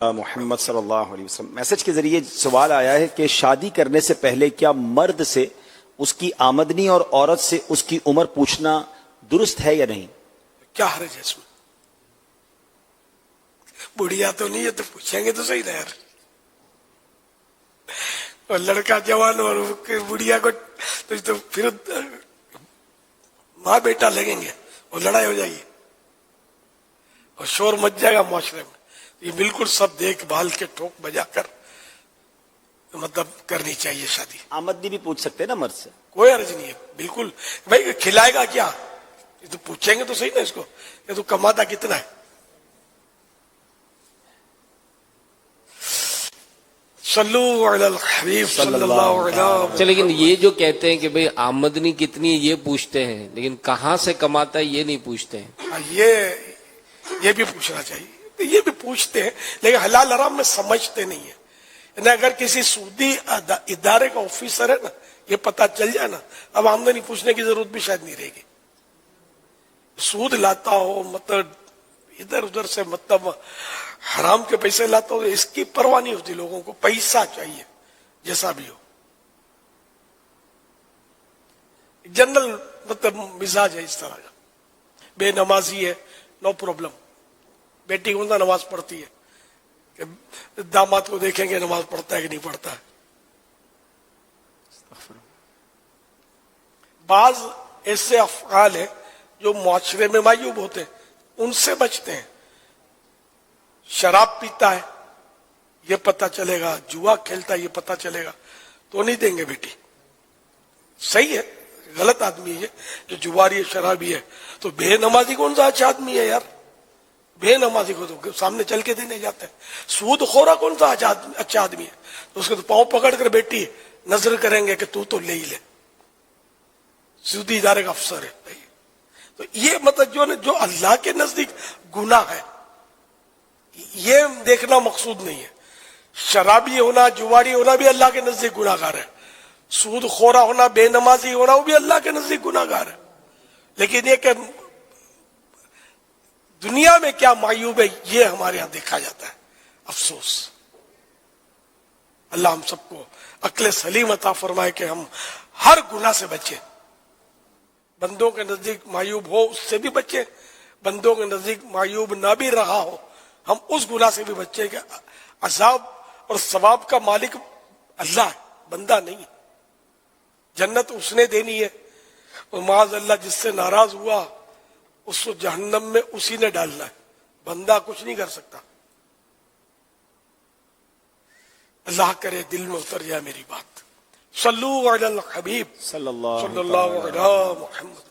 محمد صلی اللہ علیہ وسلم میسج کے ذریعے سوال آیا ہے کہ شادی کرنے سے پہلے کیا مرد سے اس کی آمدنی اور عورت سے اس کی عمر پوچھنا درست ہے یا نہیں؟ کیا حرج ہے اس میں؟ بڑھیا تو نہیں ہے تو پوچھیں گے تو صحیح نا یار. اور لڑکا جوان اور بڑھیا کو تو پھر ماں بیٹا لگیں گے اور لڑائی ہو جائے گی اور شور مچ جائے گا معاشرے میں. یہ بالکل سب دیکھ بھال کے ٹھوک بجا کر مطلب کرنی چاہیے شادی. آمدنی بھی پوچھ سکتے ہیں نا مرد سے؟ کوئی عرض نہیں ہے بالکل. بھائی کھلائے گا کیا یہ تو پوچھیں گے تو صحیح نا اس کو یہ تو کماتا کتنا ہے. صلو علی الحبیب صلی اللہ علیہ وسلم. لیکن یہ جو کہتے ہیں کہ بھئی آمدنی کتنی ہے یہ پوچھتے ہیں لیکن کہاں سے کماتا ہے یہ نہیں پوچھتے ہیں. یہ بھی پوچھنا چاہیے. یہ بھی پوچھتے ہیں لیکن حلال حرام میں سمجھتے نہیں ہیں. یعنی اگر کسی سودی ادارے کا آفیسر ہے نا یہ پتہ چل جائے نا اب آمدنی پوچھنے کی ضرورت بھی شاید نہیں رہے گی. سود لاتا ہو مطلب ادھر ادھر سے مطلب حرام کے پیسے لاتا ہو اس کی پرواہ نہیں ہوتی. لوگوں کو پیسہ چاہیے جیسا بھی ہو. جنرل مطلب مزاج ہے اس طرح کا. بے نمازی ہے نو پرابلم. بیٹی کون سا نماز پڑھتی ہے کہ داماد کو دیکھیں گے نماز پڑھتا ہے کہ نہیں پڑھتا ہے. بعض ایسے افعال ہیں جو معاشرے میں معیوب ہوتے ہیں ان سے بچتے ہیں. شراب پیتا ہے یہ پتہ چلے گا, جوا کھیلتا ہے یہ پتہ چلے گا تو نہیں دیں گے بیٹی. صحیح ہے غلط آدمی ہے جو جواری ہے شرابی ہے. تو بے نمازی کون سا اچھا آدمی ہے یار. بے نمازی کو تو سامنے چل کے دینے جاتے ہیں. سود خورا کون سا اچھا آدمی ہے تو اس کو تو پاؤں پکڑ کر بیٹی نظر کریں گے کہ تو لے ہی لے. سودی ادارے کا افسر ہے. تو یہ مطلب جو اللہ کے نزدیک گناہ ہے یہ دیکھنا مقصود نہیں ہے. شرابی ہونا جواری ہونا بھی اللہ کے نزدیک گناہ گار ہے. سود خورا ہونا بے نمازی ہونا وہ بھی اللہ کے نزدیک گناہ گار ہے. لیکن یہ کہ دنیا میں کیا معیوب ہے یہ ہمارے ہاں دیکھا جاتا ہے. افسوس. اللہ ہم سب کو عقل سلیم عطا فرمائے کہ ہم ہر گناہ سے بچیں. بندوں کے نزدیک معیوب ہو اس سے بھی بچیں, بندوں کے نزدیک معیوب نہ بھی رہا ہو ہم اس گناہ سے بھی بچیں کہ عذاب اور ثواب کا مالک اللہ ہے بندہ نہیں. جنت اس نے دینی ہے اور معاذ اللہ جس سے ناراض ہوا اس کو جہنم میں اسی نے ڈالنا ہے. بندہ کچھ نہیں کر سکتا. اللہ کرے دل میں اتر جائے میری بات. صلو علی الحبیب صلی اللہ علیہ محمد.